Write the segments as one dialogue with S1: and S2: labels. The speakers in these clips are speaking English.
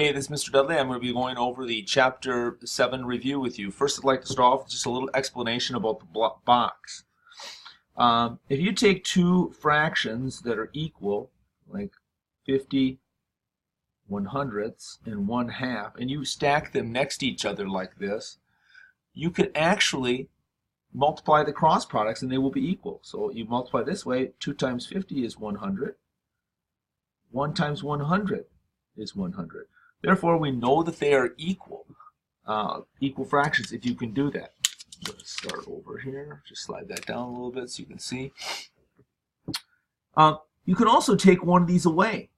S1: Hey, this is Mr. Dudley. I'm going to be going over the Chapter 7 review with you. First, I'd like to start off with just a little explanation about the box. If you take two fractions that are equal, like 50 100ths and 1/2, and you stack them next to each other like this, you could actually multiply the cross products and they will be equal. So you multiply this way, 2 times 50 is 100. 1 times 100 is 100. Therefore, we know that they are equal fractions if you can do that. I'm going to start over here. Just slide that down a little bit so you can see. You can also take one of these away.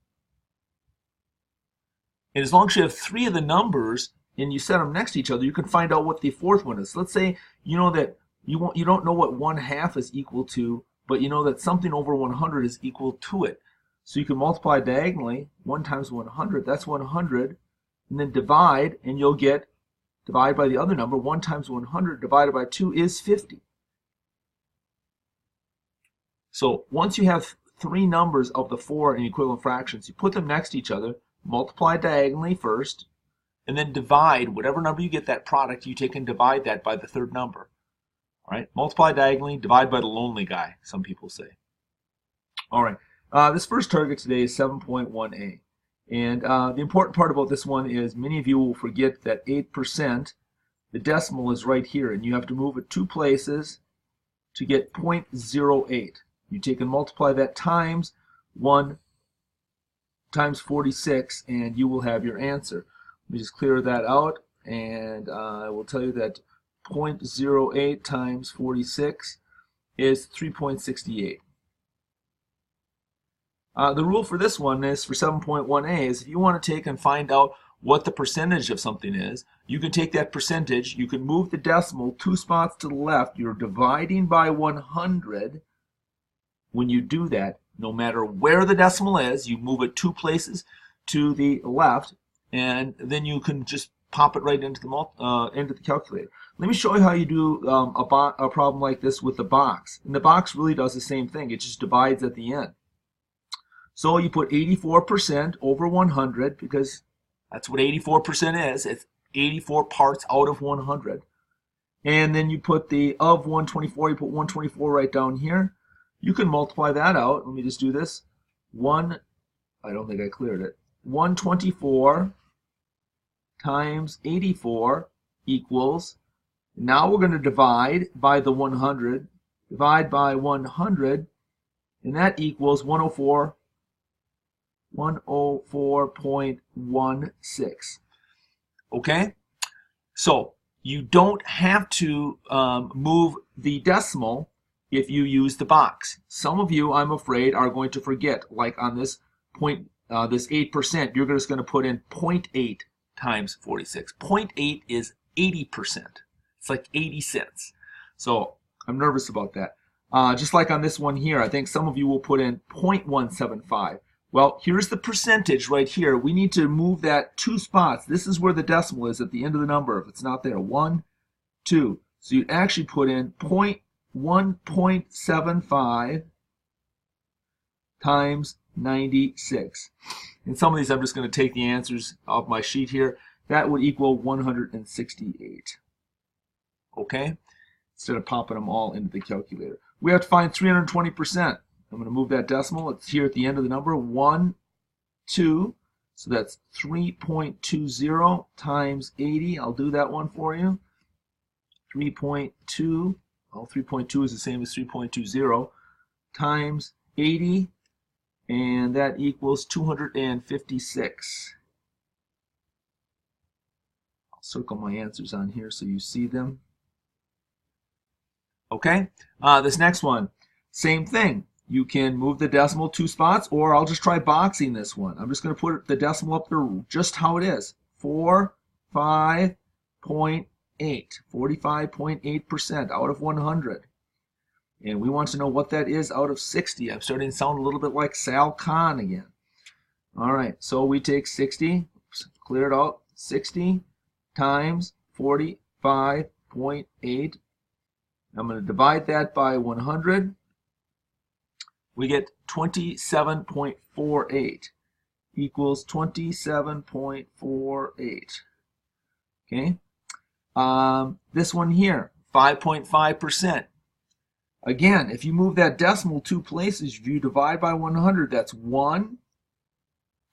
S1: And as long as you have 3 of the numbers and you set them next to each other, you can find out what the fourth one is. Let's say you know that you don't know what 1/2 is equal to, but you know that something over 100 is equal to it. So you can multiply diagonally. 1 times 100, that's 100. And then divide, and you'll get, divide by the other number. 1 times 100 divided by 2 is 50. So once you have 3 numbers of the 4 in equivalent fractions, you put them next to each other, multiply diagonally first, and then divide. Whatever number you get that product, you take and divide that by the third number. All right? Multiply diagonally, divide by the lonely guy, some people say. All right. This first target today is 7.1a. And the important part about this one is many of you will forget that 8%, the decimal is right here, and you have to move it 2 places to get 0.08. You take and multiply that times 1 times 46, and you will have your answer. Let me just clear that out, and I will tell you that 0.08 times 46 is 3.68. The rule for this one is for 7.1a is if you want to take and find out what the percentage of something is, you can take that percentage, you can move the decimal 2 spots to the left, you're dividing by 100. When you do that, no matter where the decimal is, you move it 2 places to the left, and then you can just pop it right into the calculator. Let me show you how you do a problem like this with the box. And the box really does the same thing, it just divides at the end. So you put 84% over 100, because that's what 84% is. It's 84 parts out of 100. And then you put the of 124, you put 124 right down here. You can multiply that out. Let me just do this. I don't think I cleared it. 124 times 84 equals, now we're going to divide by the 100. Divide by 100, and that equals 104.16. Okay? So you don't have to move the decimal if you use the box. Some of you, I'm afraid, are going to forget. Like on this point, this 8%, you're just going to put in 0.8 times 46. 0.8 is 80%. It's like 80 cents. So I'm nervous about that. Just like on this one here, I think some of you will put in 0.175. Well, here's the percentage right here. We need to move that 2 spots. This is where the decimal is at the end of the number. If it's not there, 1, 2. So you actually put in 1.75 times 96. And some of these I'm just going to take the answers off my sheet here. That would equal 168. Okay? Instead of popping them all into the calculator. We have to find 320%. I'm going to move that decimal. It's here at the end of the number. 1, 2. So that's 3.20 times 80. I'll do that one for you. 3.2. Well, 3.2 is the same as 3.20 times 80. And that equals 256. I'll circle my answers on here so you see them. Okay. This next one, same thing. You can move the decimal 2 spots, or I'll just try boxing this one. I'm just going to put the decimal up there just how it is. 45.8. 45.8% out of 100. And we want to know what that is out of 60. I'm starting to sound a little bit like Sal Khan again. All right, so we take 60, clear it out, 60 times 45.8. I'm going to divide that by 100. We get 27.48. equals 27.48. Okay. This one here, 5.5%. Again, if you move that decimal 2 places, if you divide by 100, that's 1,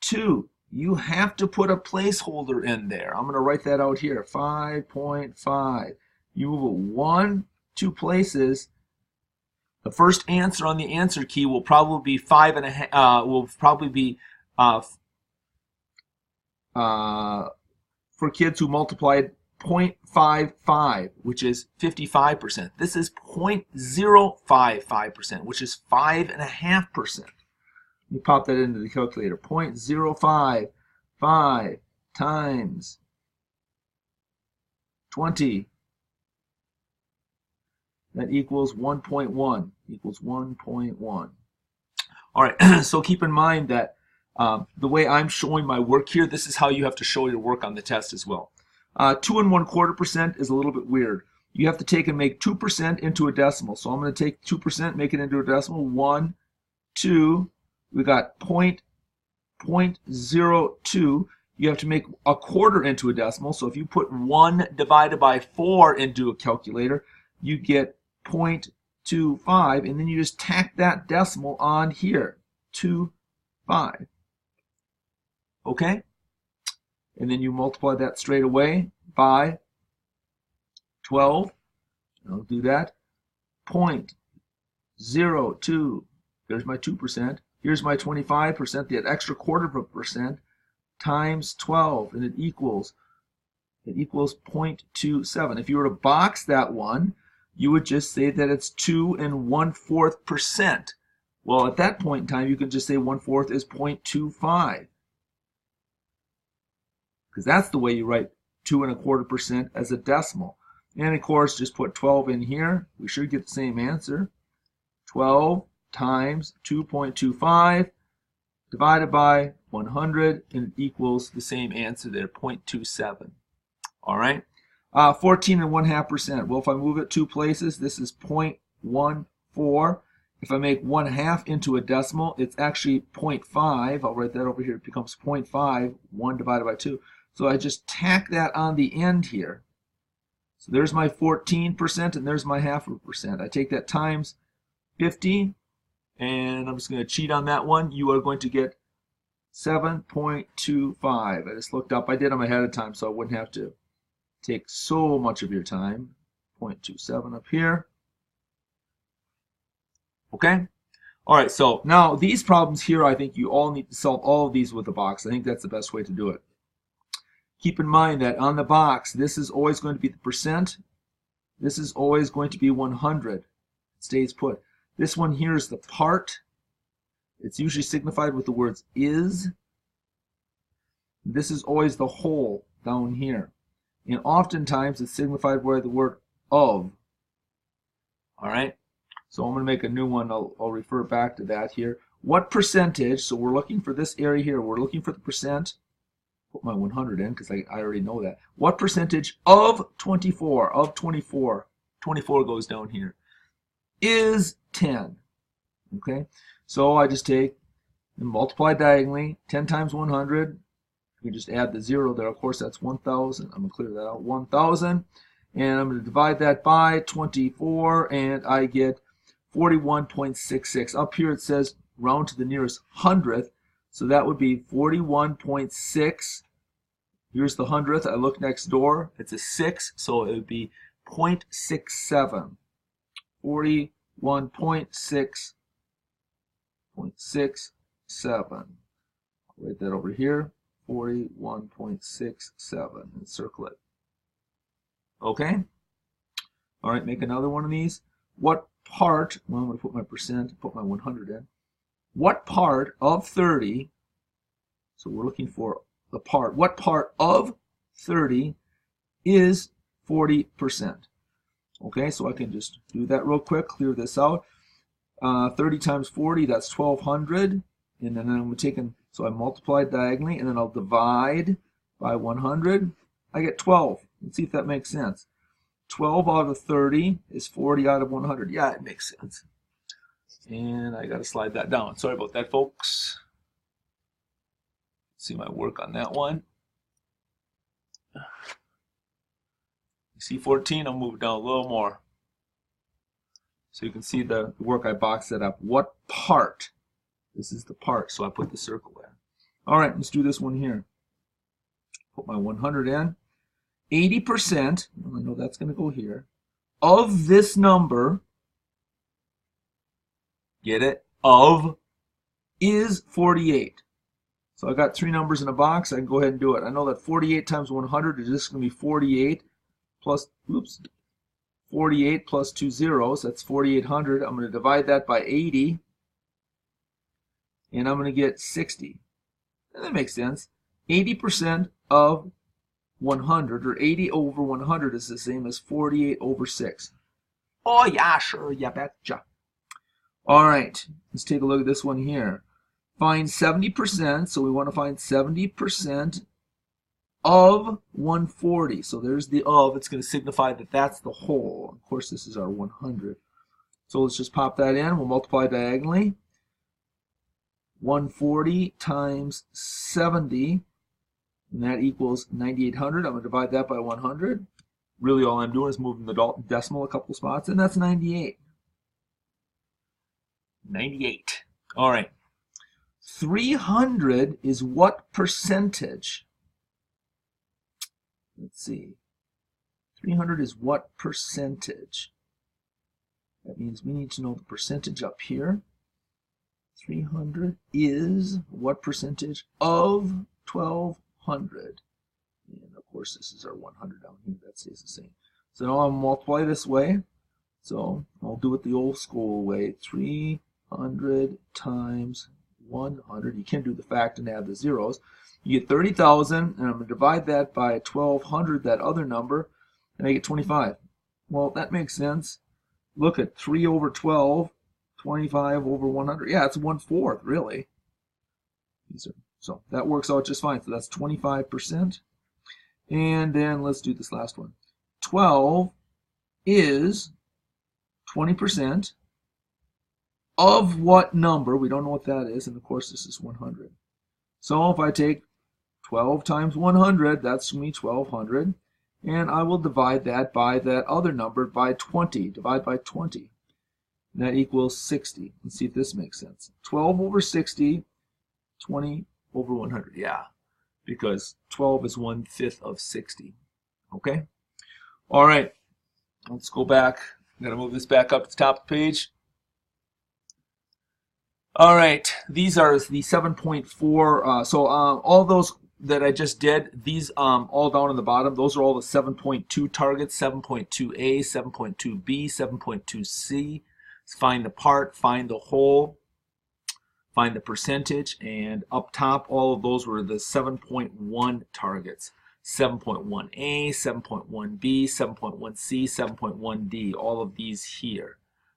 S1: 2. You have to put a placeholder in there. I'm going to write that out here, 5.5. You move it 1, 2 places. The first answer on the answer key will probably be 5.5. Will probably be for kids who multiplied 0.55, which is 55%. This is 0.055%, which is 5.5%. You pop that into the calculator. 0.055 times 20. That equals 1.1. Equals 1.1. All right, so keep in mind that the way I'm showing my work here, this is how you have to show your work on the test as well. 2 1/4% is a little bit weird. You have to take and make 2% into a decimal. So I'm going to take 2%, make it into a decimal. 1, 2. We got 0.02. You have to make a quarter into a decimal. So if you put 1 divided by 4 into a calculator, you get 0.25, and then you just tack that decimal on here, 25. Okay? And then you multiply that straight away by 12. I'll do that. 0.02. There's my 2%. Here's my 25%, that extra quarter of a percent, times 12, and it equals 0.27. If you were to box that one, you would just say that it's 2 1/4%. Well, at that point in time, you can just say 1/4 is 0.25. Because that's the way you write 2 1/4% as a decimal. And of course, just put 12 in here. We should get the same answer. 12 times 2.25 divided by 100, and it equals the same answer there, 0.27. All right. 14 1/2%. Well, if I move it 2 places, this is 0.14. If I make 1/2 into a decimal, it's actually 0.5. I'll write that over here. It becomes 0.5, 1 divided by 2. So I just tack that on the end here. So there's my 14%, and there's my 0.5%. I take that times 50, and I'm just going to cheat on that one. You are going to get 7.25. I just looked up. I did them ahead of time, so I wouldn't have to take so much of your time. 0.27 up here. Okay? All right, so now these problems here, I think you all need to solve all of these with a box. I think that's the best way to do it. Keep in mind that on the box, this is always going to be the percent. This is always going to be 100. It stays put. This one here is the part. It's usually signified with the words is. This is always the whole down here. And oftentimes it's signified by the word of. All right? So I'm going to make a new one. I'll refer back to that here. What percentage, so we're looking for this area here. We're looking for the percent. Put my 100 in because I already know that. What percentage of 24, 24 goes down here, is 10. Okay? So I just take and multiply diagonally. 10 times 100. You just add the 0 there. Of course, that's 1,000. I'm going to clear that out. 1,000. And I'm going to divide that by 24, and I get 41.66. Up here it says round to the nearest hundredth. So that would be 41.6. Here's the hundredth. I look next door. It's a 6, so it would be 0.67. 41.6.67. I'll write that over here. 41.67 and circle it. Okay? All right, make another one of these. What part, well, I'm going to put my percent, put my 100 in. What part of 30, so we're looking for the part, what part of 30 is 40%? Okay, so I can just do that real quick, clear this out. 30 times 40, that's 1,200. And then I'm taking, so I multiply diagonally, and then I'll divide by 100. I get 12. Let's see if that makes sense. 12 out of 30 is 40 out of 100. Yeah, it makes sense. And I got to slide that down. Sorry about that, folks. See my work on that one. You see 14, I'll move it down a little more. So you can see the work I boxed it up. What part? This is the part, so I put the circle there. All right, let's do this one here. Put my 100 in. 80%, I know that's going to go here, of this number, get it, of, is 48. So I got three numbers in a box. I can go ahead and do it. I know that 48 times 100 is just going to be 48 plus, 48 plus 2 zeros. That's 4,800. I'm going to divide that by 80, and I'm going to get 60. And that makes sense. 80% of 100, or 80 over 100, is the same as 48 over 6. Oh, yeah, sure, yeah, betcha. All right, let's take a look at this one here. Find 70%, so we want to find 70% of 140. So there's the of. It's going to signify that that's the whole. Of course, this is our 100. So let's just pop that in. We'll multiply diagonally. 140 times 70, and that equals 9,800. I'm going to divide that by 100. Really, all I'm doing is moving the decimal a couple spots, and that's 98. 98. All right. 300 is what percentage? Let's see. 300 is what percentage? That means we need to know the percentage up here. 300 is what percentage of 1,200? And of course, this is our 100 down here. That stays the same. So now I'll multiply this way. So I'll do it the old school way. 300 times 100. You can do the fact and add the zeros. You get 30,000, and I'm going to divide that by 1,200, that other number, and I get 25. Well, that makes sense. Look at 3 over 12, 25 over 100. Yeah, it's 1/4, really. So that works out just fine. So that's 25%. And then let's do this last one. 12 is 20% of what number? We don't know what that is, and of course this is 100. So if I take 12 times 100, that's going to be 1,200, and I will divide that by that other number by 20. Divide by 20. And that equals 60. Let's see if this makes sense. 12 over 60, 20 over 100. Yeah, because 12 is 1/5 of 60. Okay? All right. Let's go back. I'm going to move this back up to the top of the page. All right. These are the 7.4. So all those that I just did, these all down on the bottom, those are all the 7.2 targets, 7.2a, 7.2b, 7.2c. Find the part, find the whole, find the percentage, and up top, all of those were the 7.1 targets. 7.1a, 7.1b, 7.1c, 7.1d, all of these here.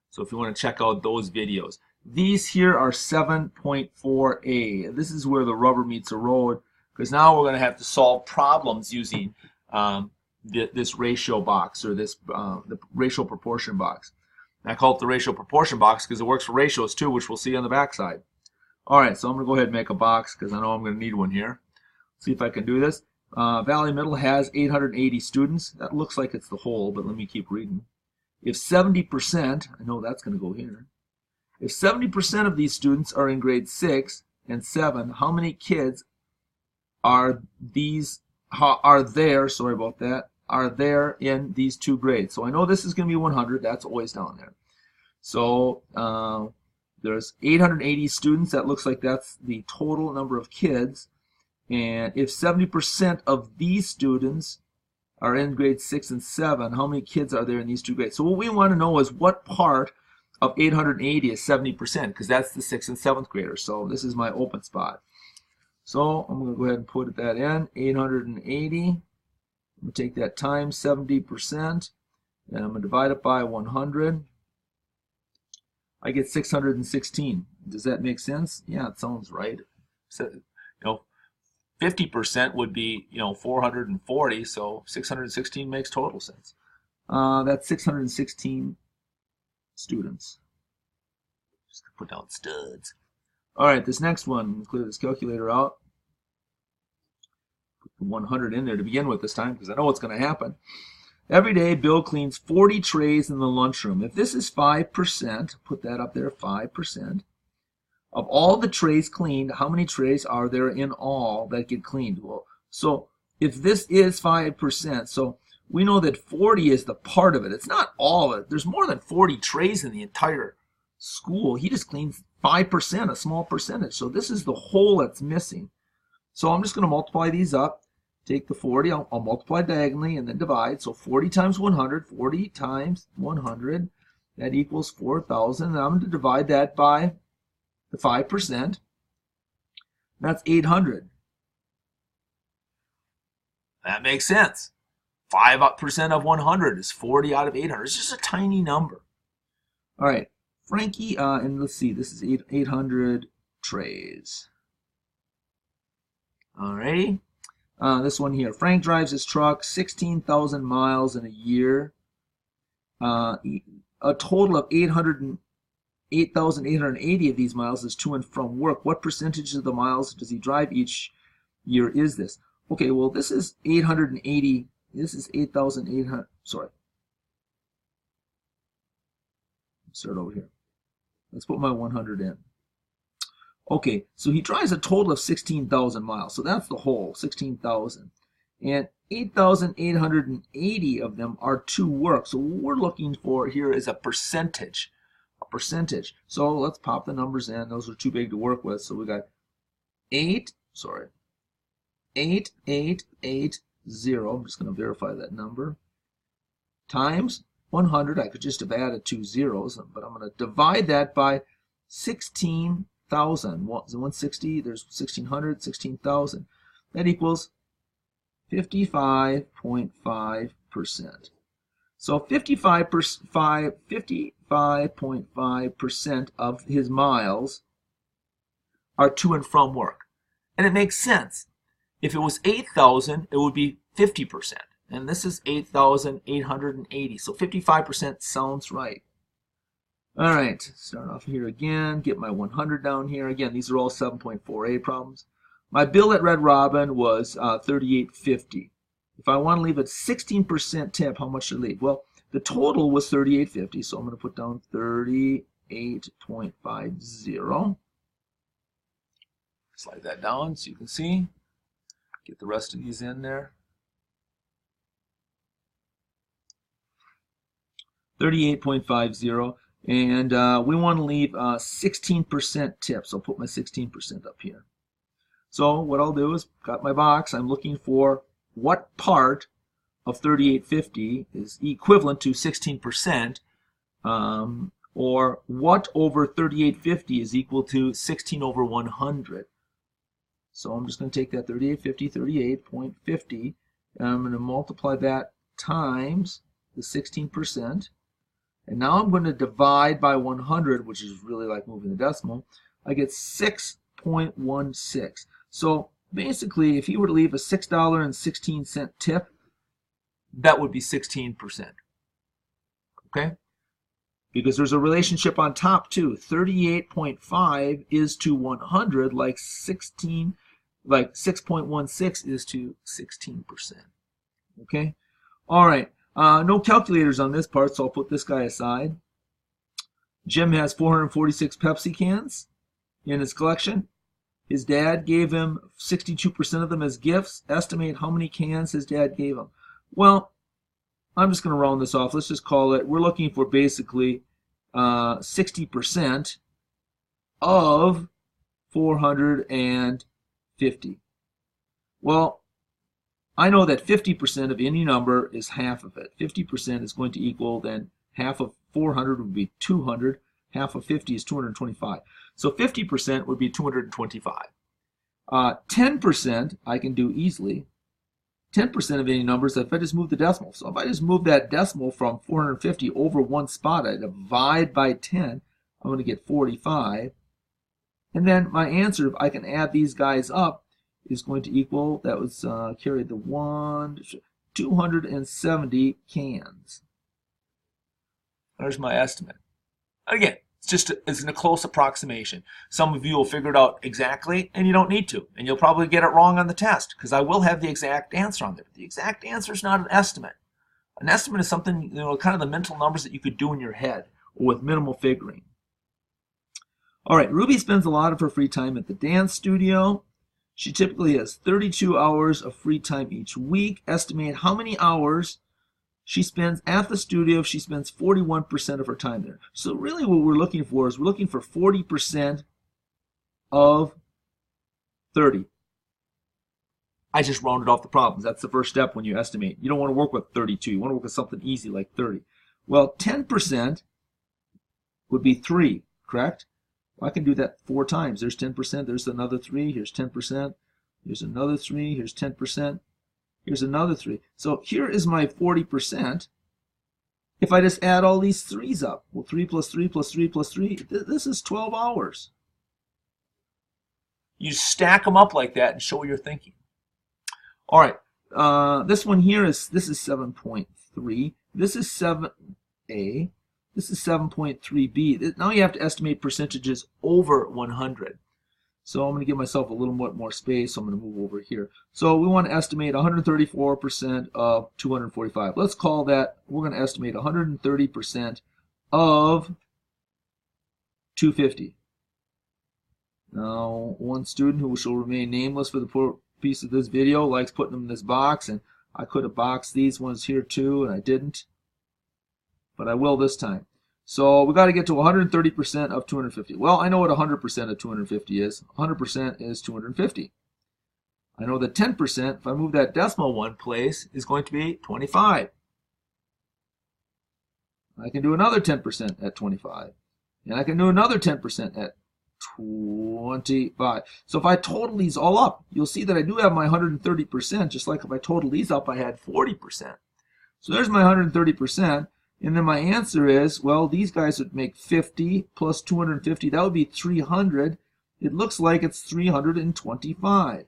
S1: So if you want to check out those videos. These here are 7.4a. This is where the rubber meets the road, because now we're going to have to solve problems using this ratio box, or this the ratio proportion box. And I call it the ratio proportion box because it works for ratios too, which we'll see on the back side. All right, so I'm going to go ahead and make a box because I know I'm going to need one here. See if I can do this. Valley Middle has 880 students. That looks like it's the whole, but let me keep reading. If 70%, I know that's going to go here. If 70% of these students are in grade 6 and 7, how many kids are there in these two grades? So I know this is going to be 100. That's always down there. So there's 880 students. That looks like that's the total number of kids. And if 70% of these students are in grades 6 and 7, how many kids are there in these two grades? So what we want to know is what part of 880 is 70%, because that's the 6th and 7th graders. So this is my open spot. So I'm going to go ahead and put that in, 880. I'm going to take that times 70%, and I'm going to divide it by 100. I get 616. Does that make sense? Yeah, it sounds right. So, 50% would be, 440, so 616 makes total sense. That's 616 students. Just put down studs. All right, this next one, clear this calculator out. 100 in there to begin with this time because I know what's going to happen. Every day, Bill cleans 40 trays in the lunchroom. If this is 5%, put that up there, 5%. Of all the trays cleaned, how many trays are there in all that get cleaned? Well, so if this is 5%, so we know that 40 is the part of it. It's not all of it. There's more than 40 trays in the entire school. He just cleans 5%, a small percentage. So this is the whole that's missing. So I'm just going to multiply these up. Take the 40, I'll multiply diagonally and then divide. So 40 times 100, 40 times 100, that equals 4,000. And I'm going to divide that by the 5%. That's 800. That makes sense. 5% of 100 is 40 out of 800. It's just a tiny number. All right, Frankie, and let's see, this is 800 trays. All righty. This one here. Frank drives his truck 16,000 miles in a year. A total of 8,880 of these miles is to and from work. What percentage of the miles does he drive each year is this? Okay, well, this is 880. This is 8,800. Sorry. Start over here. Let's put my 100 in. Okay, so he drives a total of 16,000 miles. So that's the whole, 16,000. And 8,880 of them are to work. So what we're looking for here is a percentage. A percentage. So let's pop the numbers in. Those are too big to work with. So we got 8880. I'm just going to verify that number. Times 100. I could just have added 2 zeros, but I'm going to divide that by 16,000. 160, there's 1,600, 16,000. That equals 55.5%. So 55.5% of his miles are to and from work. And it makes sense. If it was 8,000, it would be 50%. And this is 8,880. So 55% sounds right. All right, start off here again, get my 100 down here. Again, these are all 7.4a problems. My bill at Red Robin was $38.50. If I want to leave a 16% tip, how much should I leave? Well, the total was $38.50, so I'm going to put down 38.50. Slide that down so you can see. Get the rest of these in there. 38.50. And we want to leave 16% tip. So I'll put my 16% up here. So what I'll do is, got my box. I'm looking for what part of 38.50 is equivalent to 16%, or what over 38.50 is equal to 16 over 100. So I'm just going to take that 38.50, 38.50, and I'm going to multiply that times the 16%. And now I'm going to divide by 100, which is really like moving the decimal. I get 6.16. So basically, if you were to leave a $6.16 tip, that would be 16%. Okay? Because there's a relationship on top too. 38.5 is to 100 like 6.16 is to 16%. Okay? All right. No calculators on this part, so I'll put this guy aside. Jim has 446 Pepsi cans in his collection. His dad gave him 62% of them as gifts. Estimate how many cans his dad gave him. Well, I'm just going to round this off. Let's just call it, we're looking for basically 60% of 450. Well, I know that 50% of any number is half of it. 50% is going to equal, then half of 400 would be 200. Half of 50 is 225. So 50% would be 225. 10% I can do easily. 10% of any numbers if I just move the decimal. So if I just move that decimal from 450 over one spot, I divide by 10, I'm going to get 45. And then my answer, if I can add these guys up, is going to equal, that was carried the 270 cans. There's my estimate. Again, It's a close approximation. Some of you will figure it out exactly, and you don't need to. And you'll probably get it wrong on the test, because I will have the exact answer on there. But the exact answer is not an estimate. An estimate is something, kind of the mental numbers that you could do in your head or with minimal figuring. All right, Ruby spends a lot of her free time at the dance studio. She typically has 32 hours of free time each week. Estimate how many hours she spends at the studio if she spends 41% of her time there. So really what we're looking for is we're looking for 40% of 30. I just rounded off the problems. That's the first step when you estimate. You don't want to work with 32. You want to work with something easy like 30. Well, 10% would be 3, correct? Well, I can do that 4 times. There's 10%. There's another 3. Here's 10%. Here's another 3. Here's 10%. Here's another 3. So here is my 40%. If I just add all these 3's up, well, 3 plus 3 plus 3 plus 3, this is 12 hours. You stack them up like that and show what you're thinking. All right, this one here is 7.3. This is 7a. This is 7.3b. Now you have to estimate percentages over 100. So I'm going to give myself a little more space. So I'm going to move over here. So we want to estimate 134% of 245. Let's call that, we're going to estimate 130% of 250. Now, one student who shall remain nameless for the piece of this video likes putting them in this box, and I could have boxed these ones here too, and I didn't, but I will this time. So we got to get to 130% of 250. Well, I know what 100% of 250 is. 100% is 250. I know that 10%, if I move that decimal one place, is going to be 25. I can do another 10% at 25. And I can do another 10% at 25. So if I total these all up, you'll see that I do have my 130%, just like if I total these up, I had 40%. So there's my 130%, and then my answer is, well, these guys would make 50 plus 250, that would be 300. It looks like it's 325.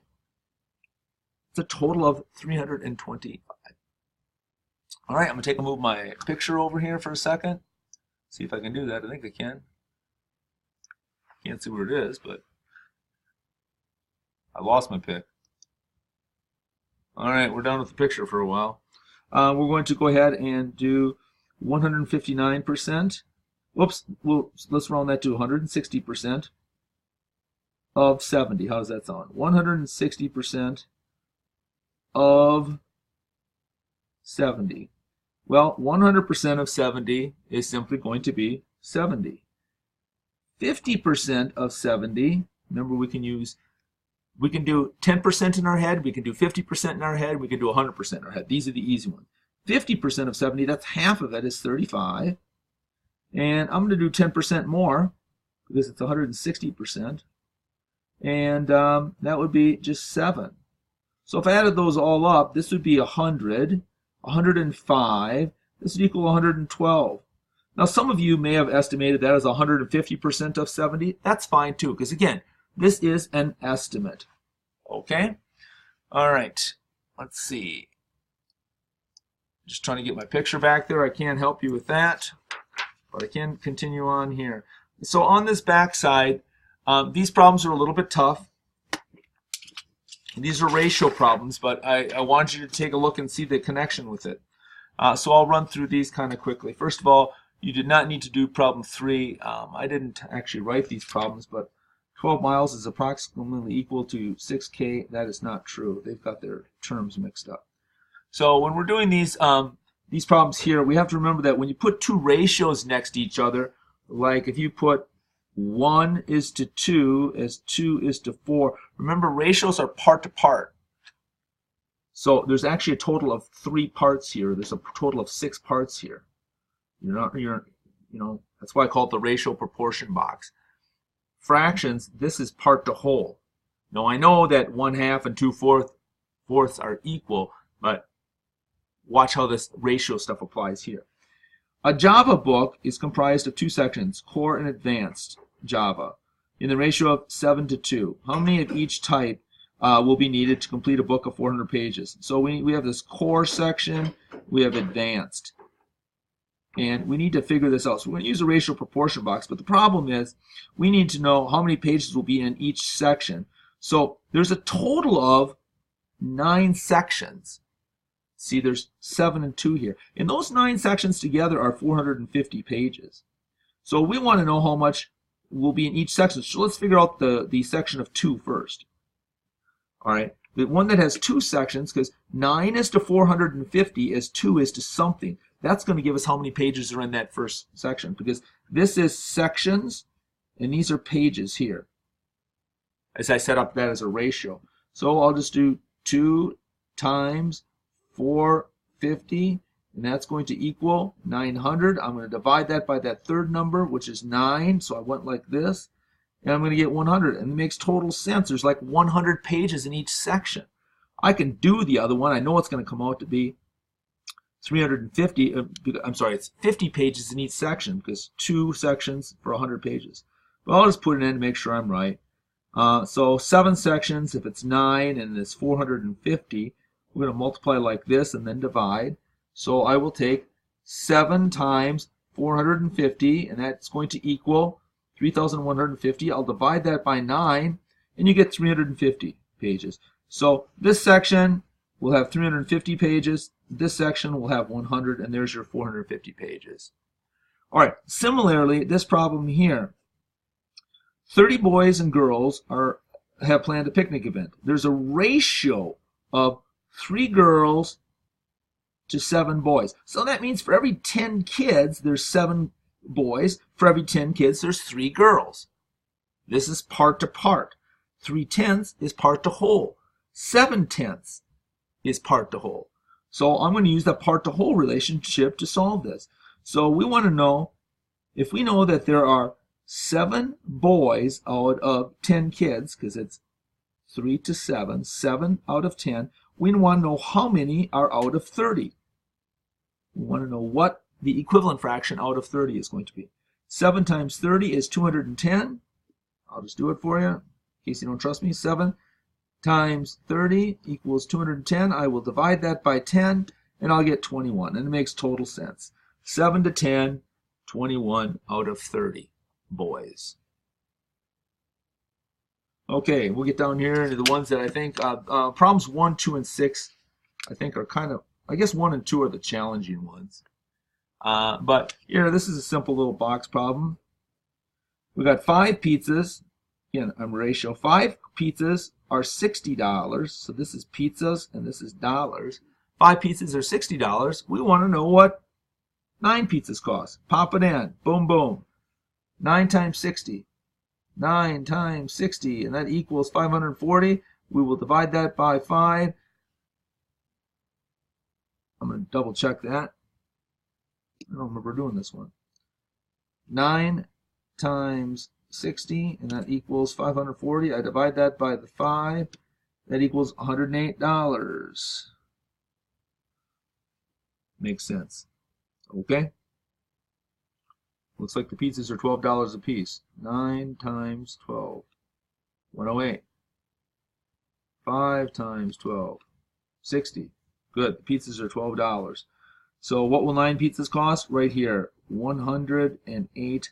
S1: It's a total of 325. All right, I'm going to move my picture over here for a second. See if I can do that. I think I can. Can't see where it is, but I lost my pick. All right, we're done with the picture for a while. We're going to go ahead and do 159%. Whoops, let's round that to 160% of 70. How does that sound? 160% of 70. Well, 100% of 70 is simply going to be 70. 50% of 70, remember we can do 10% in our head, we can do 50% in our head, we can do 100% in our head. These are the easy ones. 50% of 70, that's half of it, is 35. And I'm going to do 10% more because it's 160%. And that would be just 7. So if I added those all up, this would be 100, 105. This would equal 112. Now, some of you may have estimated that as 150% of 70. That's fine, too, because, again, this is an estimate. Okay? All right. Let's see. Just trying to get my picture back there. I can't help you with that, but I can continue on here. So on this back side, these problems are a little bit tough. These are ratio problems, but I want you to take a look and see the connection with it. So I'll run through these kind of quickly. First of all, you did not need to do problem 3. I didn't actually write these problems, but 12 miles is approximately equal to 6K. That is not true. They've got their terms mixed up. So when we're doing these problems here, we have to remember that when you put two ratios next to each other, like if you put 1 is to 2 as 2 is to 4, remember ratios are part to part. So there's actually a total of 3 parts here. There's a total of 6 parts here. That's why I call it the ratio proportion box. Fractions, this is part to whole. Now I know that 1/2 and 2/4 are equal, but watch how this ratio stuff applies here. A Java book is comprised of 2 sections, core and advanced Java, in the ratio of 7 to 2. How many of each type will be needed to complete a book of 400 pages? So we have this core section, we have advanced. And we need to figure this out. So we're going to use a ratio proportion box, but the problem is we need to know how many pages will be in each section. So there's a total of 9 sections. See, there's 7 and 2 here. And those 9 sections together are 450 pages. So we want to know how much will be in each section. So let's figure out the section of 2 first. All right, the one that has 2 sections, because 9 is to 450 as 2 is to something. That's going to give us how many pages are in that first section, because this is sections and these are pages here, as I set up that as a ratio. So I'll just do 2 times 450, and that's going to equal 900. I'm going to divide that by that third number, which is 9, so I went like this, and I'm going to get 100, and it makes total sense. There's like 100 pages in each section. I can do the other one. I know it's going to come out to be 350, I'm sorry, it's 50 pages in each section, because 2 sections for 100 pages. But I'll just put it in to make sure I'm right. So 7 sections, if it's 9 and it's 450, we're going to multiply like this and then divide. So I will take 7 times 450, and that's going to equal 3,150. I'll divide that by 9, and you get 350 pages. So this section will have 350 pages. This section will have 100, and there's your 450 pages. All right, similarly, this problem here. 30 boys and girls have planned a picnic event. There's a ratio of 3 girls to 7 boys. So that means for every 10 kids, there's 7 boys. For every 10 kids, there's 3 girls. This is part to part. 3/10 is part to whole. 7/10 is part to whole. So I'm going to use that part to whole relationship to solve this. So we want to know, if we know that there are 7 boys out of 10 kids, because it's 3 to 7, 7 out of 10, we want to know how many are out of 30. We want to know what the equivalent fraction out of 30 is going to be. 7 times 30 is 210. I'll just do it for you, in case you don't trust me. 7 times 30 equals 210. I will divide that by 10, and I'll get 21, and it makes total sense. 7 to 10, 21 out of 30 boys. Okay, we'll get down here into the ones that I think, problems 1, 2, and 6, I think are kind of, I guess 1 and 2 are the challenging ones. But here, this is a simple little box problem. We got 5 pizzas. Again, I'm ratio. 5 pizzas are $60. So this is pizzas and this is dollars. 5 pizzas are $60. We want to know what 9 pizzas cost. Pop it in. Boom, boom. 9 times 60. 9 times 60, and that equals 540. We will divide that by 5. I'm going to double check that. I don't remember doing this one. 9 times 60, and that equals 540. I divide that by the 5. That equals $108. Makes sense. Okay. Looks like the pizzas are $12 a piece. 9 times 12. 108. 5 times 12. 60. Good. The pizzas are $12. So what will 9 pizzas cost? Right here. $108.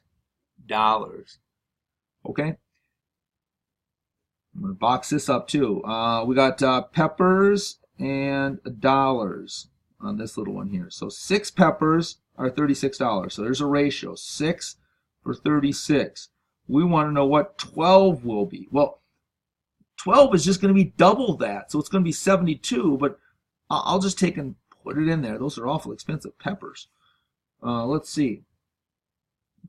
S1: Okay. I'm going to box this up too. We got peppers and dollars on this little one here. So 6 peppers are $36. So there's a ratio. 6 for 36. We want to know what 12 will be. Well, 12 is just going to be double that. So it's going to be 72, but I'll just take and put it in there. Those are awful expensive peppers. Let's see.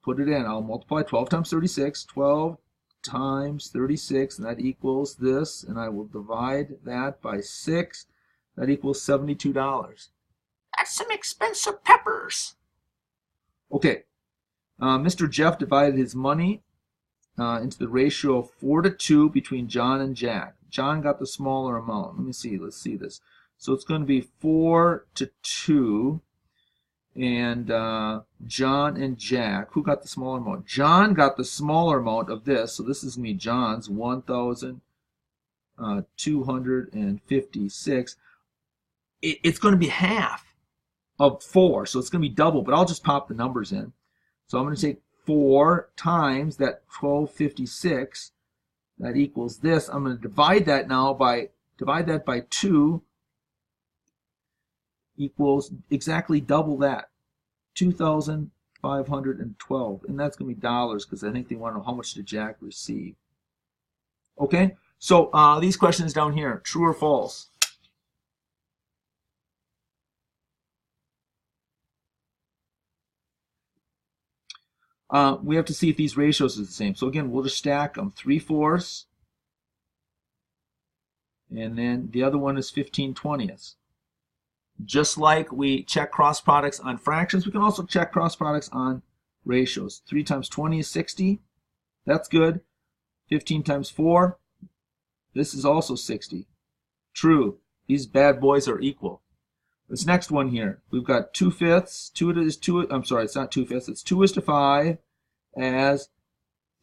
S1: Put it in. I'll multiply 12 times 36. 12 times 36, and that equals this. And I will divide that by 6. That equals $72. That's some expensive peppers. Okay. Mr. Jeff divided his money into the ratio of 4 to 2 between John and Jack. John got the smaller amount. Let me see. Let's see this. So it's going to be 4 to 2. And John and Jack, who got the smaller amount? John got the smaller amount of this. So this is going to be John's 1,256. It's going to be half of 4. So it's going to be double, but I'll just pop the numbers in. So I'm going to take 4 times that 1256. That equals this. I'm going to divide that by 2 equals exactly double that. 2,512. And that's going to be dollars because I think they want to know how much did Jack receive. Okay, so these questions down here, true or false? We have to see if these ratios are the same. So again, we'll just stack them. 3/4, and then the other one is 15/20. Just like we check cross products on fractions, we can also check cross products on ratios. 3 times 20 is 60. That's good. 15 times 4. This is also 60. True. These bad boys are equal. This next one here, we've got 2/5. I'm sorry, it's not 2/5. It's 2:5 as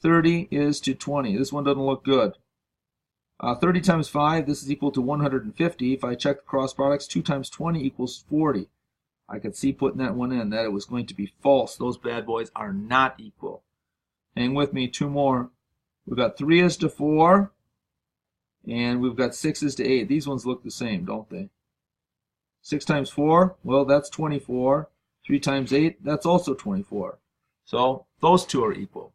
S1: 30 is to 20. This one doesn't look good. 30 times 5, this is equal to 150. If I check the cross products, 2 times 20 equals 40. I could see putting that one in that it was going to be false. Those bad boys are not equal. Hang with me, 2 more. We've got 3:4, and we've got 6:8. These ones look the same, don't they? 6 times 4, well, that's 24. 3 times 8, that's also 24. So those two are equal.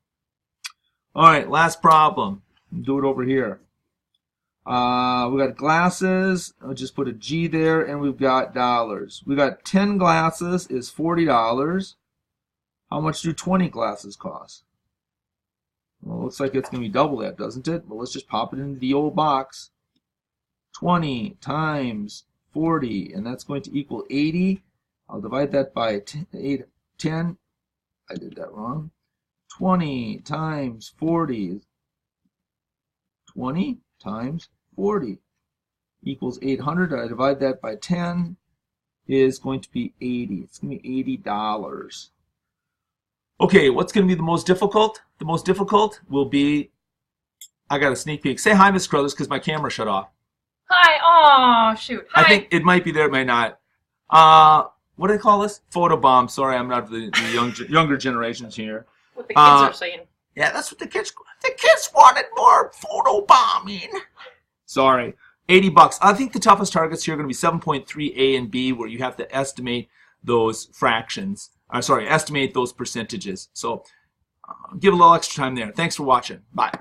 S1: All right, last problem. Do it over here. We got glasses. I'll just put a G there, and we've got dollars. We got 10 glasses is $40. How much do 20 glasses cost? Well, it looks like it's going to be double that, doesn't it? Well, let's just pop it into the old box. 20 times 40, and that's going to equal 80. I'll divide that by 10. I did that wrong. 20 times 40. 20 times 40 equals 800. I divide that by 10 is going to be 80. It's going to be $80. Okay, what's going to be the most difficult? The most difficult will be, I got a sneak peek. Say hi, Miss Crothers, because my camera shut off.
S2: Hi. Oh, shoot. Hi.
S1: I think it might be there, it might not. What do they call this? Photobomb. Sorry, I'm not the younger generations here.
S2: What the kids are saying.
S1: Yeah, that's what the kids wanted more photobombing. Sorry. $80. I think the toughest targets here are going to be 7.3 A and B, where you have to estimate those fractions. Estimate those percentages. So give a little extra time there. Thanks for watching. Bye.